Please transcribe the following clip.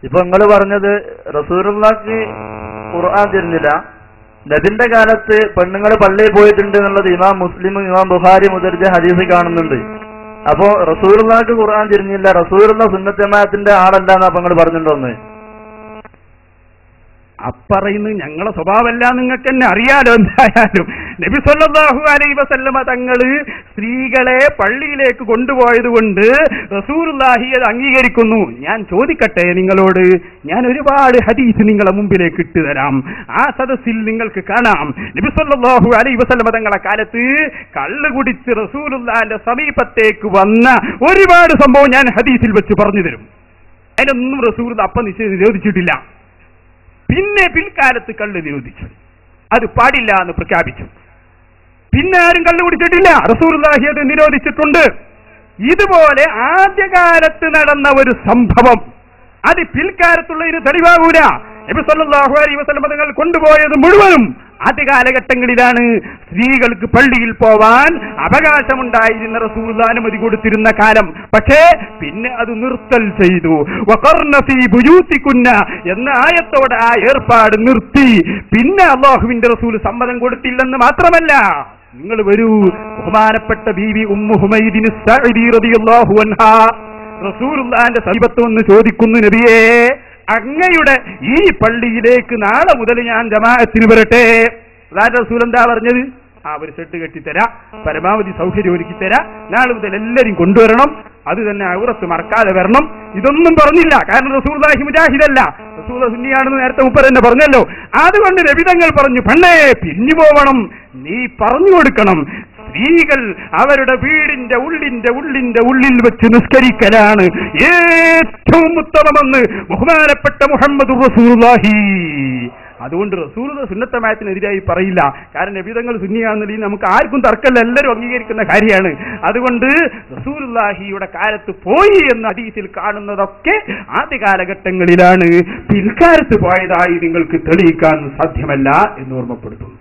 ഇപ്പൊ നിങ്ങൾ പറഞ്ഞത് റസൂലുള്ളാഹിക്ക് ഖുർആൻ തിരിഞ്ഞില്ല, നബിന്റെ കാലത്ത് പെണ്ണുങ്ങൾ പള്ളിയിൽ പോയിട്ടുണ്ട് എന്നുള്ളത് ഇമാം മുസ്ലിം ഇമാം ബുഖാരി മുദർജ ഹദീസ് കാണുന്നുണ്ട്. അപ്പോ റസൂലുള്ളാഹിക്ക് ഖുർആൻ തിരിഞ്ഞില്ല, റസൂലുള്ള സുന്നത്ത് ജമാഅത്തിന്റെ ആളല്ല എന്നാ അപ്പൊ നിങ്ങൾ പറഞ്ഞിട്ടുണ്ടോന്ന്? അപ്പറയുന്നത് ഞങ്ങളെ സ്വഭാവമല്ല, നിങ്ങൾക്ക് തന്നെ അറിയാലോ. എന്തായാലും നബി സല്ലല്ലാഹു അലൈഹി വസല്ലമ തങ്ങള് സ്ത്രീകളെ പള്ളിയിലേക്ക് കൊണ്ടുപോയത് കൊണ്ട് റസൂലുള്ളാഹി അത് അംഗീകരിക്കുന്നു. ഞാൻ ചോദിക്കട്ടെ നിങ്ങളോട്, ഞാൻ ഒരുപാട് ഹദീസ് നിങ്ങളെ മുമ്പിലേക്ക് ഇട്ടുതരാം. ആ സദസ്സിൽ നിങ്ങൾക്ക് കാണാം നബി സല്ലല്ലാഹു അലൈഹി വസല്ലമ തങ്ങളെ കാലത്ത് കള്ള് കുടിച്ച് റസൂലുള്ളാഹിന്റെ സമീപത്തേക്ക് വന്ന ഒരുപാട് സംഭവം ഞാൻ ഹദീസിൽ വെച്ച് പറഞ്ഞു തരും. അതിനൊന്നും റസൂൽ അപ്പം നിരോധിച്ചിട്ടില്ല. പിന്നെ പിൽക്കാലത്ത് കള്ള് നിരോധിച്ചു, അത് പാടില്ല എന്ന് പ്രഖ്യാപിച്ചു. പിന്നെ ആരും കള്ളു കുടിച്ചിട്ടില്ല, റസൂലുള്ളാഹി അത് നിരോധിച്ചിട്ടുണ്ട്. ഇതുപോലെ ആദ്യകാലത്ത് നടന്ന ഒരു സംഭവം അത് പിൽക്കാലത്തുള്ളതിന് തെളിവാകൂല. നബി സല്ലല്ലാഹു അലൈഹി വസല്ലം തങ്ങൾ കൊണ്ടുപോയത് മുഴുവനും ആദ്യ കാലഘട്ടങ്ങളിലാണ്. സ്ത്രീകൾക്ക് പള്ളിയിൽ പോവാൻ അവകാശമുണ്ടായിരുന്ന റസൂലുള്ളാഹി അനുമതി കൊടുത്തിരുന്ന കാലം. പക്ഷേ പിന്നെ അത് നിർത്തൽ ചെയ്തു. വഖർന ഫീ ബുയൂതികുന്ന എന്ന ആയത്തോടെ ആ ഏർപ്പാട് നിർത്തി. പിന്നെ അല്ലാഹുവിന്റെ റസൂൽ സമ്മതം കൊടുത്തില്ലെന്ന് മാത്രമല്ല, നിങ്ങൾ വരൂ, ബഹുമാനപ്പെട്ട ബീവി ഉമ്മു ഹുമൈദിൻ സഅദി റളിയല്ലാഹു അൻഹാ റസൂലുള്ളാഹിന്റെ സമീപത്ത് വന്ന് ചോദിക്കുന്നു, നബിയേ, അങ്ങയുടെ ഈ പള്ളിയിലേക്ക് നാളെ മുതൽ ഞാൻ ജമാഅത്തിന് വരട്ടെ. റസൂൽ എന്താ പറഞ്ഞത്? ഒരു സെട്ട് കെട്ടിത്തരാ, പരമാവധി സൗകര്യം ഒരുക്കിത്തരാ, നാളെ മുതൽ എല്ലാരും കൊണ്ടുവരണം, അത് തന്നെ ഔറത്ത് മറക്കാതെ വരണം. ഇതൊന്നും പറഞ്ഞില്ല. കാരണം റസൂലുള്ളാഹി മുജാഹിദല്ല, റസൂൽ സുന്നിയാണെന്ന് നേരത്തെ മുപ്പർ തന്നെ പറഞ്ഞല്ലോ. അതുകൊണ്ട് നബി തങ്ങൾ പറഞ്ഞു, പെണ്ണേ പിരിഞ്ഞു പോവണം, നീ പറഞ്ഞു കൊടുക്കണം. സ്ത്രീകൾ അവരുടെ വീടിന്റെ ഉള്ളിൽ വെച്ച് നിസ്കരിക്കലാണ് ഏറ്റവും ഉത്തമമെന്ന് ബഹുമാനപ്പെട്ട മുഹമ്മദ് റസൂലുള്ളാഹി. അതുകൊണ്ട് റസൂലുള്ളാഹി സുന്നത്ത് ജമാഅത്തിനെതിരായി പറയില്ല. കാരണം നബി തങ്ങൾ സുന്നിയാണെന്നുണ്ടെങ്കിൽ നമുക്ക് ആർക്കും തർക്കമല്ല, എല്ലാവരും അംഗീകരിക്കുന്ന കാര്യമാണ്. അതുകൊണ്ട് റസൂലുള്ളാഹിയുടെ കാലത്ത് പോയി എന്ന ഹദീസിൽ കാണുന്നതൊക്കെ ആദ്യ കാലഘട്ടങ്ങളിലാണ്. പിൽക്കാലത്ത് പോയതായി നിങ്ങൾക്ക് തെളിയിക്കാൻ സാധ്യമല്ല എന്ന് ഓർമ്മപ്പെടുത്തുന്നു.